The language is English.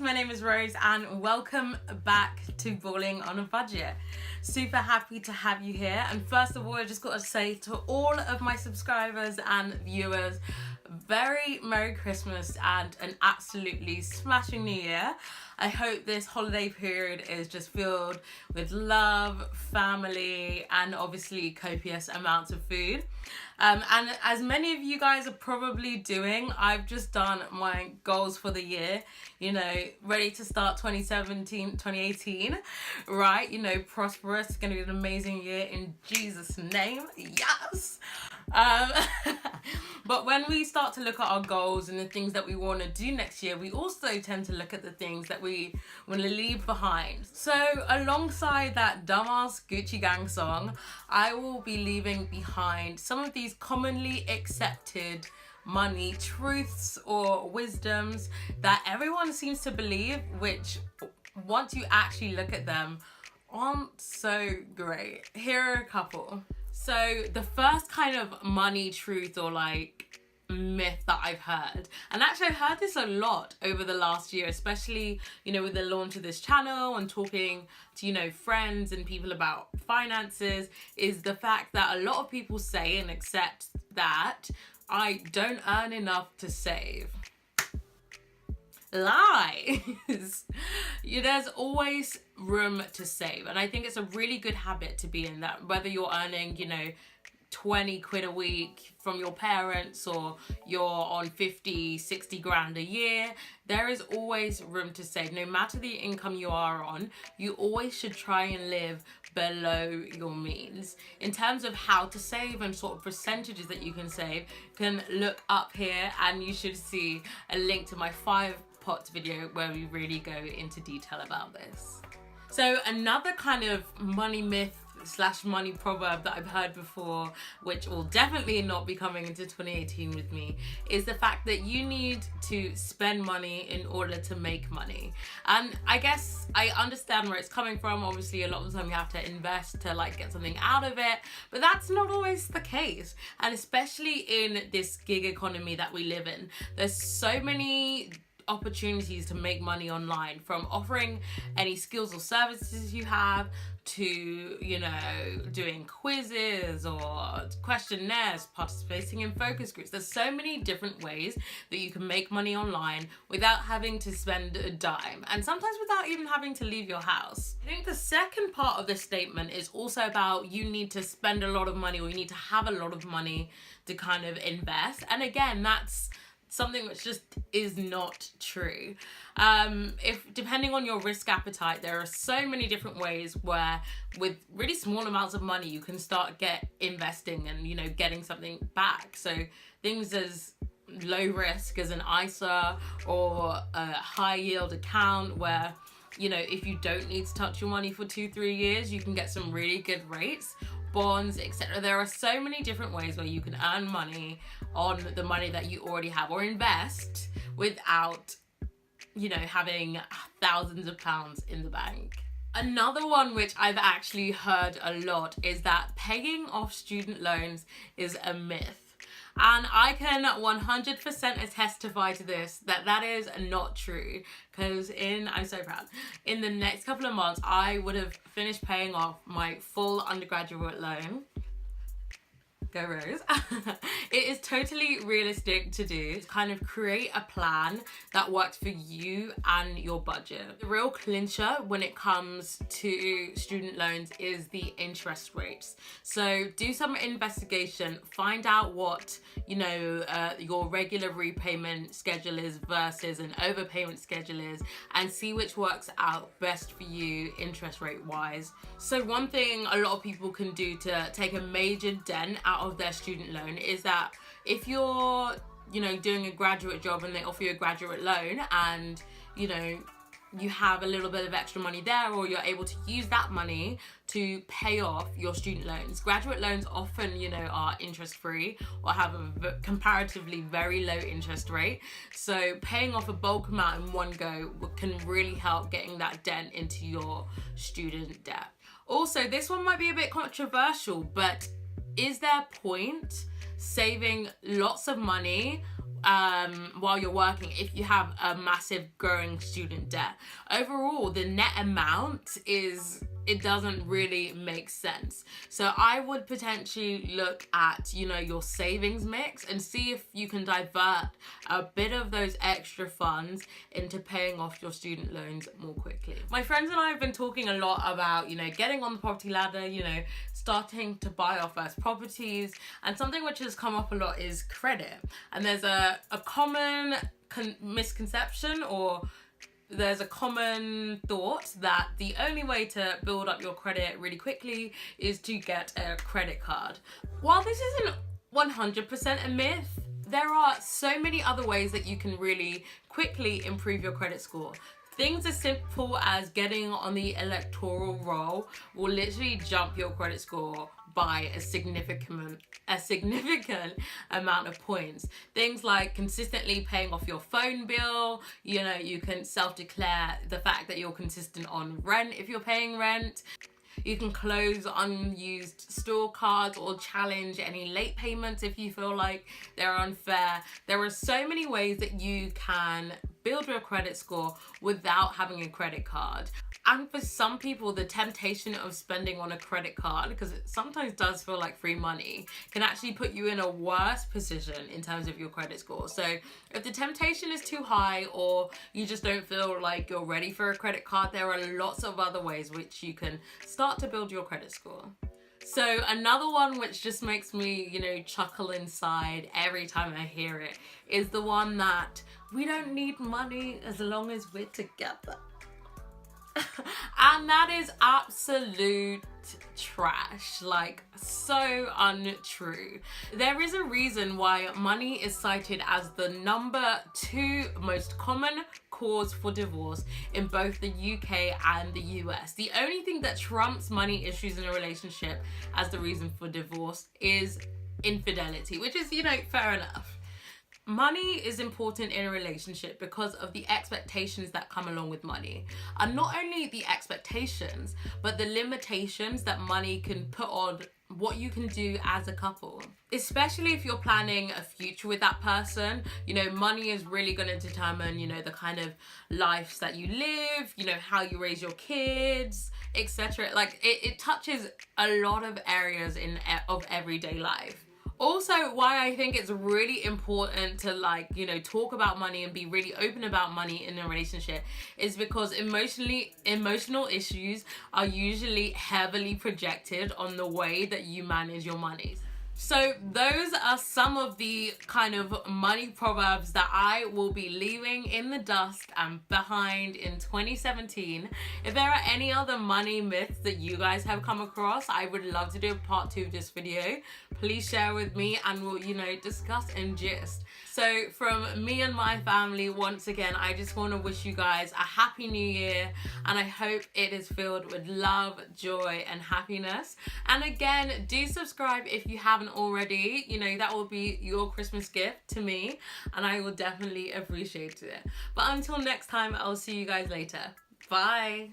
my name is Rose and welcome back to Balling on a Budget. Super happy to have you here, and first of all I just got to say to all of my subscribers and viewers, very Merry Christmas and an absolutely smashing New Year. I hope this holiday period is just filled with love, family, and obviously copious amounts of food. And as many of you guys are probably doing, I've just done my goals for the year, ready to start 2018, right? Prosperous, it's going to be an amazing year in Jesus' name, yes! But when we start to look at our goals and the things that we want to do next year, we also tend to look at the things that we want to leave behind. So alongside that dumbass Gucci Gang song, I will be leaving behind some of these commonly accepted money truths or wisdoms that everyone seems to believe, which once you actually look at them, aren't so great. Here are a couple. So the first kind of money truth or myth that I've heard, and actually I've heard this a lot over the last year, especially with the launch of this channel and talking to friends and people about finances, is the fact that a lot of people say and accept that I don't earn enough to save. Lies. There's always room to save, and I think it's a really good habit to be in, that whether you're earning 20 quid a week from your parents or you're on 50-60 grand a year, there is always room to save. No matter the income you are on, you always should try and live below your means. In terms of how to save and sort of percentages that you can save, you can look up here and you should see a link to my 5 pots video where we really go into detail about this. So another kind of money myth / money proverb that I've heard before, which will definitely not be coming into 2018 with me, is the fact that you need to spend money in order to make money. And I guess I understand where it's coming from. Obviously a lot of the time you have to invest to get something out of it, but that's not always the case. And especially in this gig economy that we live in, there's so many opportunities to make money online, from offering any skills or services you have to doing quizzes or questionnaires, participating in focus groups. There's so many different ways that you can make money online without having to spend a dime, and sometimes without even having to leave your house. I think the second part of this statement is also about you need to spend a lot of money, or you need to have a lot of money to kind of invest, and again, that's something which just is not true. If depending on your risk appetite, there are so many different ways where with really small amounts of money you can start investing and getting something back. So things as low risk as an ISA or a high yield account where if you don't need to touch your money for 2-3 years, you can get some really good rates, bonds, etc. There are so many different ways where you can earn money on the money that you already have, or invest without having thousands of pounds in the bank. Another one which I've actually heard a lot is that paying off student loans is a myth. And I can 100% testify to this, that is not true, because I'm so proud, in the next couple of months I would have finished paying off my full undergraduate loan. Go Rose. It is totally realistic to do, to kind of create a plan that works for you and your budget. The real clincher when it comes to student loans is the interest rates. So do some investigation, find out what your regular repayment schedule is versus an overpayment schedule is, and see which works out best for you interest rate wise. So one thing a lot of people can do to take a major dent out of their student loan is that if you're doing a graduate job and they offer you a graduate loan, and you have a little bit of extra money there, or you're able to use that money to pay off your student loans. Graduate loans often are interest free or have a comparatively very low interest rate, so paying off a bulk amount in one go can really help getting that dent into your student debt. Also, this one might be a bit controversial, but is there point saving lots of money while you're working if you have a massive growing student debt. Overall, the net amount it doesn't really make sense. So I would potentially look at, you know, your savings mix and see if you can divert a bit of those extra funds into paying off your student loans more quickly. My friends and I have been talking a lot about, you know, getting on the property ladder, you know, starting to buy our first properties, and something which has come up a lot is credit. And there's a common misconception, or there's a common thought that the only way to build up your credit really quickly is to get a credit card. While this isn't 100% a myth, there are so many other ways that you can really quickly improve your credit score. Things as simple as getting on the electoral roll will literally jump your credit score by a significant amount of points. Things like consistently paying off your phone bill. You know, you can self-declare the fact that you're consistent on rent if you're paying rent. You can close unused store cards or challenge any late payments if you feel like they're unfair. There are so many ways that you can build your credit score without having a credit card. And for some people, the temptation of spending on a credit card, because it sometimes does feel like free money, can actually put you in a worse position in terms of your credit score. So if the temptation is too high, or you just don't feel like you're ready for a credit card, there are lots of other ways which you can start to build your credit score. So another one which just makes me, you know, chuckle inside every time I hear it is the one that we don't need money as long as we're together. And that is absolute trash, like so untrue. There is a reason why money is cited as the number 2 most common cause for divorce in both the UK and the US. The only thing that trumps money issues in a relationship as the reason for divorce is infidelity, which is, you know, fair enough. Money is important in a relationship because of the expectations that come along with money. And not only the expectations, but the limitations that money can put on what you can do as a couple. Especially if you're planning a future with that person, you know, money is really going to determine, you know, the kind of lives that you live, you know, how you raise your kids, etc. Like it touches a lot of areas of everyday life. Also, why I think it's really important to, like, you know, talk about money and be really open about money in a relationship is because emotional issues are usually heavily projected on the way that you manage your money. So those are some of the kind of money proverbs that I will be leaving in the dust and behind in 2017. If there are any other money myths that you guys have come across, I would love to do a part 2 of this video. Please share with me and we'll, you know, discuss and gist. So from me and my family, once again, I just want to wish you guys a happy new year, and I hope it is filled with love, joy and happiness. And again, do subscribe if you haven't already. You know, that will be your Christmas gift to me, and I will definitely appreciate it. But until next time, I'll see you guys later. Bye.